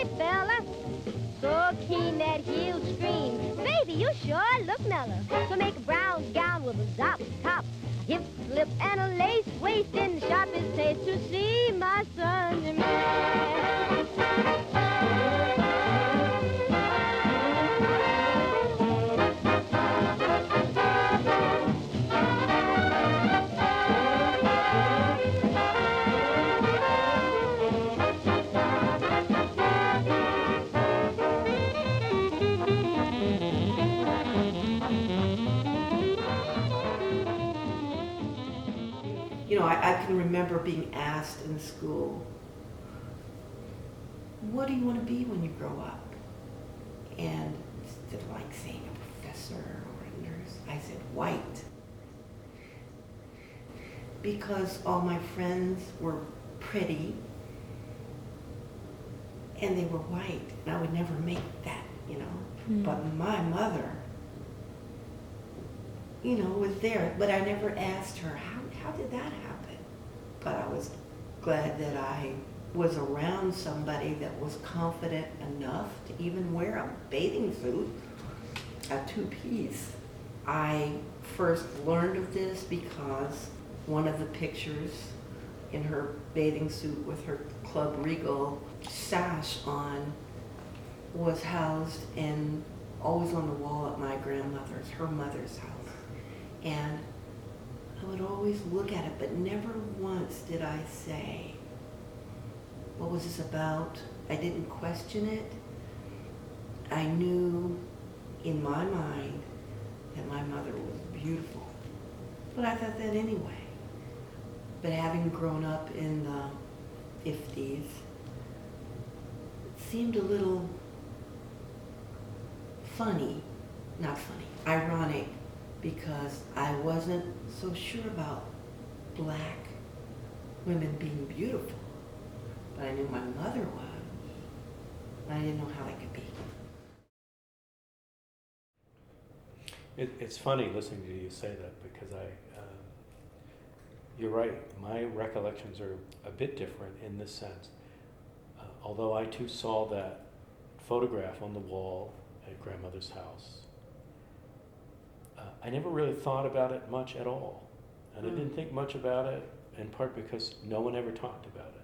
hey fella. So keen that he'll scream, baby, you sure look mellow. So make a brown gown with a zop top, hip slip and a lace waist in the sharpest taste to see my son's man. You know, I can remember being asked in school, what do you want to be when you grow up? And instead of like saying a professor or a nurse, I said white. Because all my friends were pretty and they were white, and I would never make that, you know. But my mother, you know, was there, but I never asked her, how did that happen? But I was glad that I was around somebody that was confident enough to even wear a bathing suit, a two-piece. I first learned of this because one of the pictures in her bathing suit with her Club Regal sash on was housed and always on the wall at my grandmother's, her mother's house. And I would always look at it, but never once did I say, what was this about? I didn't question it. I knew in my mind that my mother was beautiful. But I thought that anyway. But having grown up in the 50s, it seemed a little funny, not funny, ironic, because I wasn't so sure about black women being beautiful. But I knew my mother was. I didn't know how that could be. It's funny listening to you say that because you're right. My recollections are a bit different in this sense. Although I too saw that photograph on the wall at grandmother's house, I never really thought about it much at all. And I didn't think much about it, in part because no one ever talked about it.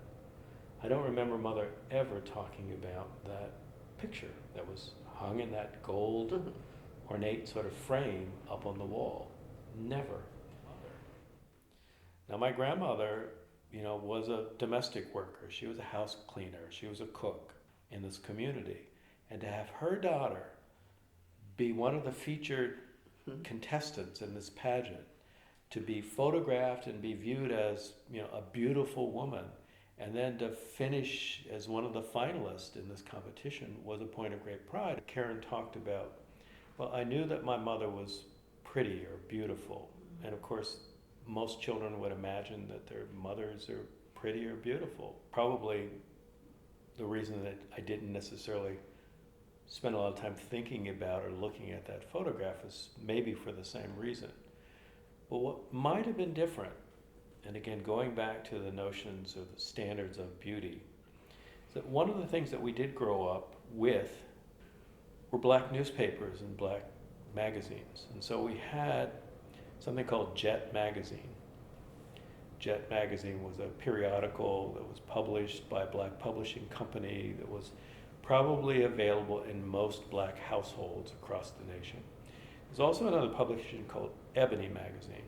I don't remember Mother ever talking about that picture that was hung in that gold ornate sort of frame up on the wall. Never. Now my grandmother, you know, was a domestic worker. She was a house cleaner. She was a cook in this community. And to have her daughter be one of the featured contestants in this pageant, to be photographed and be viewed as, you know, a beautiful woman, and then to finish as one of the finalists in this competition was a point of great pride. Karen talked about, well, I knew that my mother was pretty or beautiful. And of course, most children would imagine that their mothers are pretty or beautiful. Probably the reason that I didn't necessarily spend a lot of time thinking about or looking at that photograph is maybe for the same reason. But what might have been different, and again, going back to the notions of the standards of beauty, is that one of the things that we did grow up with were black newspapers and black magazines. And so we had something called Jet Magazine. Jet Magazine was a periodical that was published by a black publishing company that was probably available in most black households across the nation. There's also another publication called Ebony Magazine.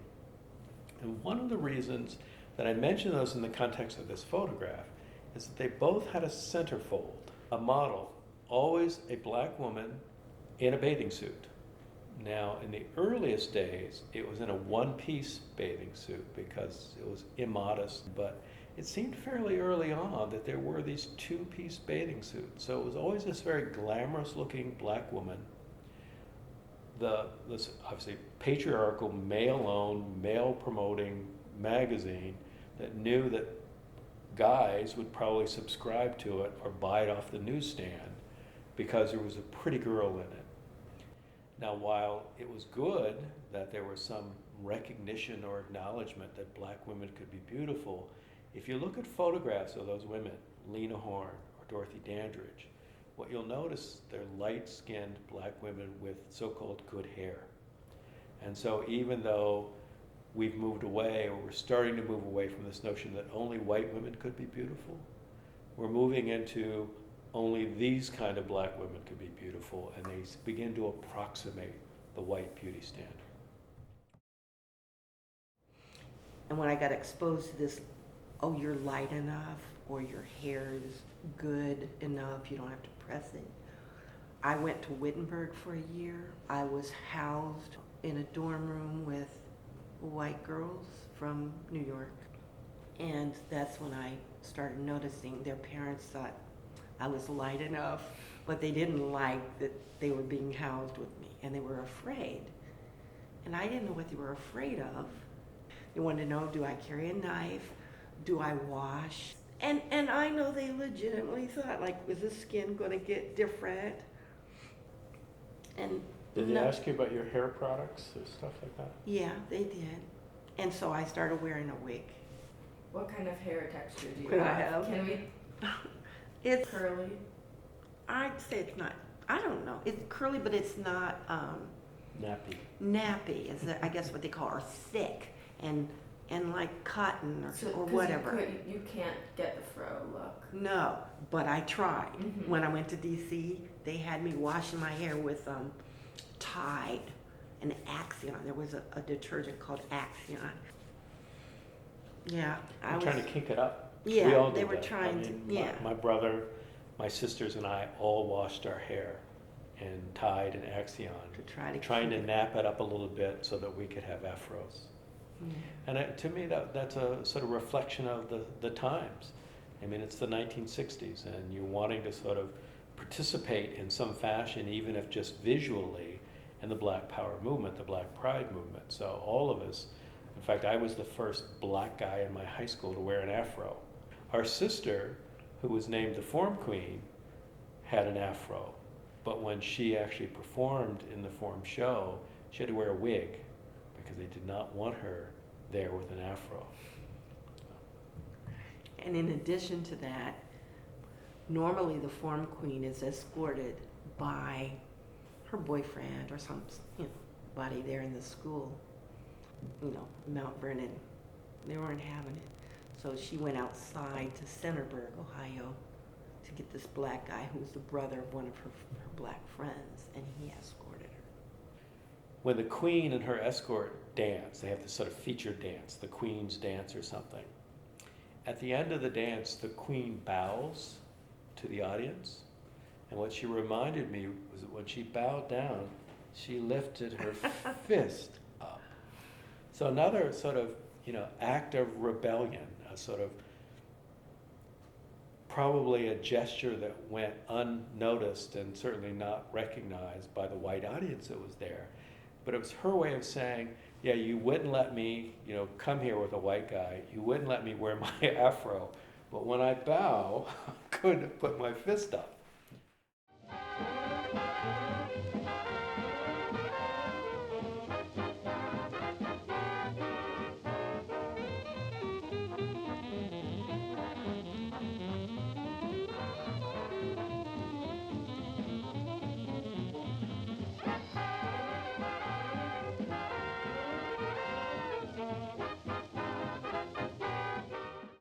And one of the reasons that I mention those in the context of this photograph is that they both had a centerfold, a model, always a black woman in a bathing suit. Now, in the earliest days, it was in a one-piece bathing suit because it was immodest, but it seemed fairly early on that there were these two-piece bathing suits. So it was always this very glamorous-looking black woman, this obviously patriarchal, male-owned, male-promoting magazine that knew that guys would probably subscribe to it or buy it off the newsstand because there was a pretty girl in it. Now, while it was good that there was some recognition or acknowledgement that black women could be beautiful, if you look at photographs of those women, Lena Horne or Dorothy Dandridge, what you'll notice, they're light-skinned black women with so-called good hair. And so even though we've moved away, or we're starting to move away from this notion that only white women could be beautiful, we're moving into only these kind of black women could be beautiful, and they begin to approximate the white beauty standard. And when I got exposed to this, oh, you're light enough, or your hair is good enough, you don't have to press it. I went to Wittenberg for a year. I was housed in a dorm room with white girls from New York. And that's when I started noticing their parents thought I was light enough, but they didn't like that they were being housed with me, and they were afraid. And I didn't know what they were afraid of. They wanted to know, do I carry a knife? Do I wash? And I know they legitimately thought, like, is the skin going to get different? And Did they ask you about your hair products or stuff like that? Yeah, they did. And so I started wearing a wig. What kind of hair texture do you Could I have? have? Can we It's curly? I'd say it's not. I don't know. It's curly, but it's not Nappy. nappy. Is I guess what they call, or thick and like cotton or, So, or 'cause whatever. You can't get the fro look. No, but I tried. Mhm. When I went to DC, they had me washing my hair with Tide and Axion. There was a detergent called Axion. Yeah, I'm trying to kink it up. Yeah, We all they did were that. trying I to. mean, Yeah. My brother, my sisters, and I all washed our hair in Tide and Axion, To try to trying to keep it. nap it up a little bit so that we could have afros. Yeah. And to me, that's a sort of reflection of the times. I mean, it's the 1960s, and you're wanting to sort of participate in some fashion, even if just visually, in the Black Power movement, the Black Pride movement. So all of us, in fact, I was the first black guy in my high school to wear an afro. Our sister, who was named the Form Queen, had an afro. But when she actually performed in the Form show, she had to wear a wig because they did not want her there with an afro. And in addition to that, normally the Form Queen is escorted by her boyfriend or somebody there in the school. Mount Vernon. They weren't having it. So she went outside to Centerburg, Ohio, to get this black guy who was the brother of one of her black friends, and he escorted her. When the queen and her escort dance, they have this sort of featured dance, the Queen's Dance or something. At the end of the dance, the queen bows to the audience. And what she reminded me was that when she bowed down, she lifted her fist up. So another sort of, act of rebellion, a sort of probably a gesture that went unnoticed and certainly not recognized by the white audience that was there. But it was her way of saying, yeah, you wouldn't let me, come here with a white guy. You wouldn't let me wear my afro. But when I bow, I couldn't put my fist up.